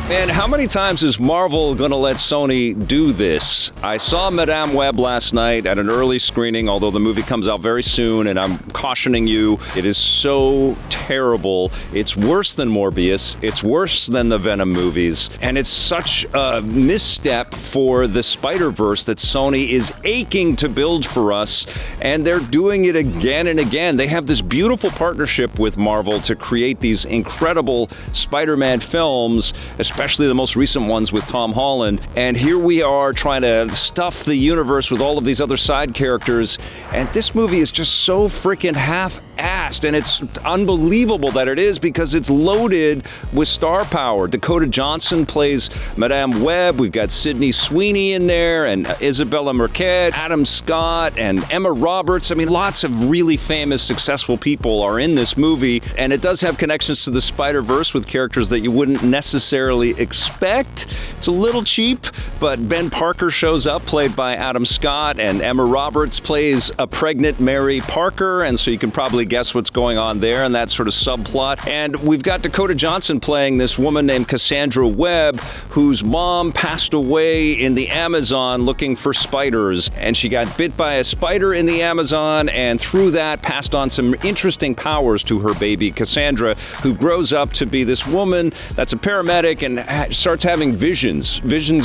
And how many times is Marvel going to let Sony do this? I saw Madame Web last night at an early screening, although the movie comes out very soon, and I'm cautioning you, it is so terrible. It's worse than Morbius. It's worse than the Venom movies. And it's such a misstep for the Spider-Verse that Sony is aching to build for us, and they're doing it again and again. They have this beautiful partnership with Marvel to create these incredible Spider-Man films, especially the most recent ones with Tom Holland. And here we are trying to stuff the universe with all of these other side characters. And this movie is just so freaking half-assed. And it's unbelievable that it is, because it's loaded with star power. Dakota Johnson plays Madame Web. We've got Sweeney in there, and Isabela Merced, Adam Scott, and Emma Roberts. I mean, lots of really famous, successful people are in this movie. And it does have connections to the Spider-Verse with characters that you wouldn't necessarily expect. It's a little cheap, but Ben Parker shows up, played by Adam Scott, and Emma Roberts plays a pregnant Mary Parker, and so you can probably guess what's going on there and that sort of subplot. And we've got Dakota Johnson playing this woman named Cassandra Webb, whose mom passed away in the Amazon looking for spiders, and she got bit by a spider in the Amazon, and through that passed on some interesting powers to her baby Cassandra, who grows up to be this woman that's a paramedic and starts having visions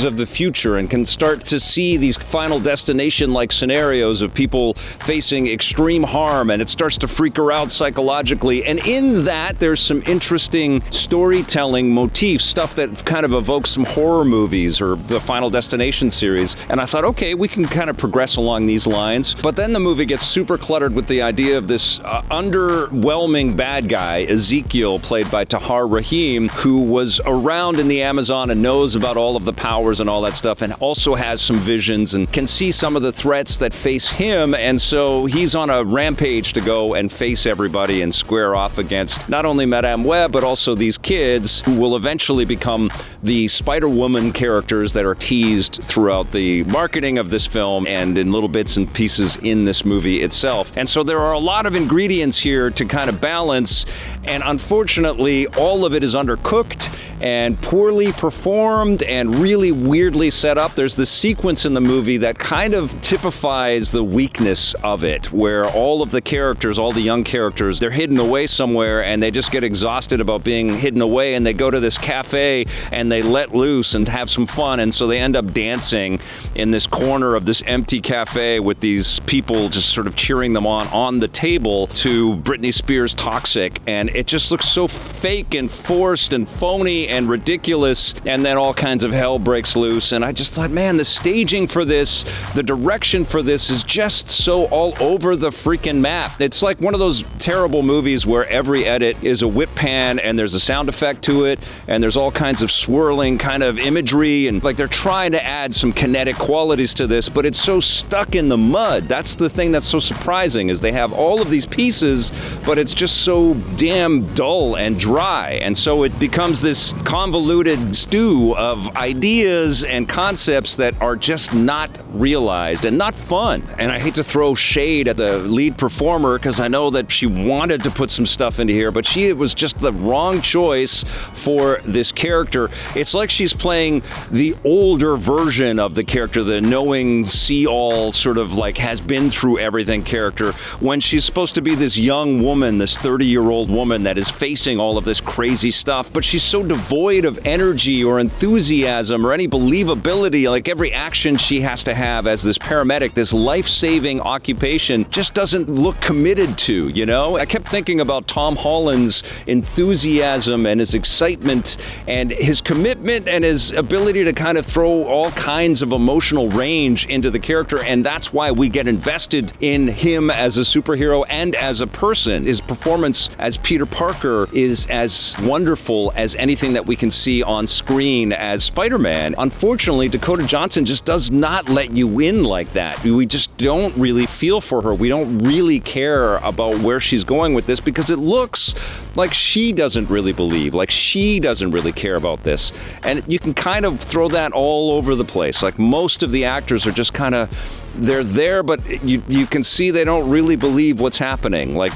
of the future, and can start to see these Final Destination-like scenarios of people facing extreme harm, and it starts to freak her out psychologically. And in that, there's some interesting storytelling motifs, stuff that kind of evokes some horror movies or the Final Destination series. And I thought, okay, we can kind of progress along these lines. But then the movie gets super cluttered with the idea of this underwhelming bad guy, Ezekiel, played by Tahar Rahim, who was around in the Amazon and knows about all of the powers and all that stuff, and also has some visions and can see some of the threats that face him. And so he's on a rampage to go and face everybody and square off against not only Madame Web, but also these kids who will eventually become the Spider-Woman characters that are teased throughout the marketing of this film and in little bits and pieces in this movie itself. And so there are a lot of ingredients here to kind of balance, and unfortunately, all of it is undercooked and poorly performed and really weirdly set up. There's this sequence in the movie that kind of typifies the weakness of it, where all of the characters, all the young characters, they're hidden away somewhere, and they just get exhausted about being hidden away, and they go to this cafe and they let loose and have some fun, and so they end up dancing in this corner of this empty cafe with these people just sort of cheering them on the table to Britney Spears' Toxic, and it just looks so fake and forced and phony and ridiculous, and then all kinds of hell breaks loose. And I just thought, man, the staging for this, the direction for this is just so all over the freaking map. It's like one of those terrible movies where every edit is a whip pan and there's a sound effect to it, and there's all kinds of swirling kind of imagery, and like they're trying to add some kinetic qualities to this, but it's so stuck in the mud. That's the thing that's so surprising, is they have all of these pieces, but it's just so damn dull and dry. And so it becomes this convoluted stew of ideas and concepts that are just not realized and not fun. And I hate to throw shade at the lead performer, because I know that she wanted to put some stuff into here, but it was just the wrong choice for this character. It's like she's playing the older version of the character, the knowing, see-all, sort of like has been through everything character, when she's supposed to be this young woman, this 30-year-old woman that is facing all of this crazy stuff, but she's so devoid of energy or enthusiasm or any believability. Like every action she has to have as this paramedic, this life-saving occupation, just doesn't look committed to, you know? I kept thinking about Tom Holland's enthusiasm and his excitement and his commitment and his ability to kind of throw all kinds of emotional range into the character, and that's why we get invested in him as a superhero and as a person. His performance as Peter Parker is as wonderful as anything that we can see on screen as Spider-Man. Unfortunately, Dakota Johnson just does not let you in like that. We just don't really feel for her. We don't really care about where she's going with this, because it looks like she doesn't really believe, like she doesn't really care about this. And you can kind of throw that all over the place. Like most of the actors are just kind of they're there, but you can see they don't really believe what's happening. Like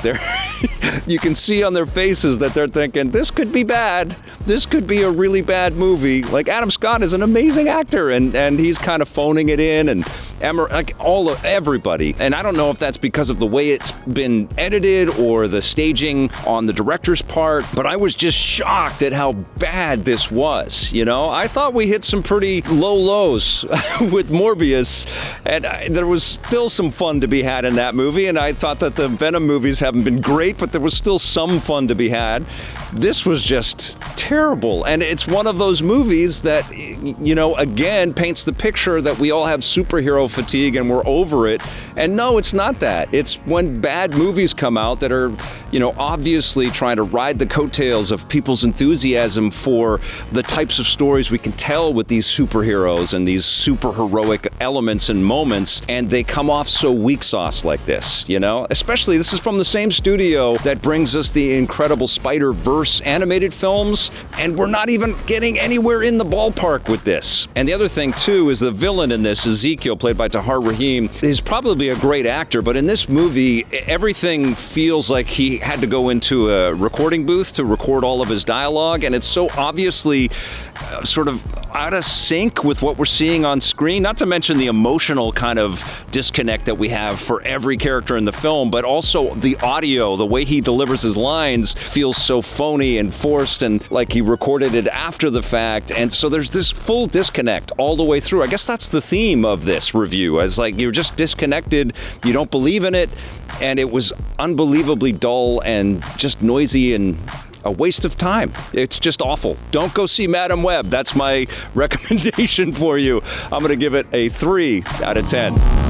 you can see on their faces that they're thinking, this could be bad. This could be a really bad movie. Like Adam Scott is an amazing actor, and he's kind of phoning it in, and like everybody. And I don't know if that's because of the way it's been edited or the staging on the director's part, but I was just shocked at how bad this was. You know, I thought we hit some pretty low lows with Morbius, and there was still some fun to be had in that movie, and I thought that the Venom movies haven't been great, but there was still some fun to be had. This was just terrible, and it's one of those movies that, you know, again, paints the picture that we all have superhero fatigue and we're over it. And no, it's not that. It's when bad movies come out that are, you know, obviously trying to ride the coattails of people's enthusiasm for the types of stories we can tell with these superheroes and these super heroic elements and moments, and they come off so weak sauce like this, you know? Especially, this is from the same studio that brings us the incredible Spider-Verse animated films, and we're not even getting anywhere in the ballpark with this. And the other thing, too, is the villain in this, Ezekiel, played by Tahar Rahim, is probably a great actor, but in this movie, everything feels like he had to go into a recording booth to record all of his dialogue, and it's so obviously sort of out of sync with what we're seeing on screen, not to mention the emotional kind of disconnect that we have for every character in the film, but also the audio, the way he delivers his lines feels so phony and forced and like he recorded it after the fact, and so there's this full disconnect all the way through. I guess that's the theme of this review, as like you're just disconnected, you don't believe in it, and it was unbelievably dull and just noisy and a waste of time. It's just awful. Don't go see Madam Web. That's my recommendation for you. I'm going to give it a 3 out of 10.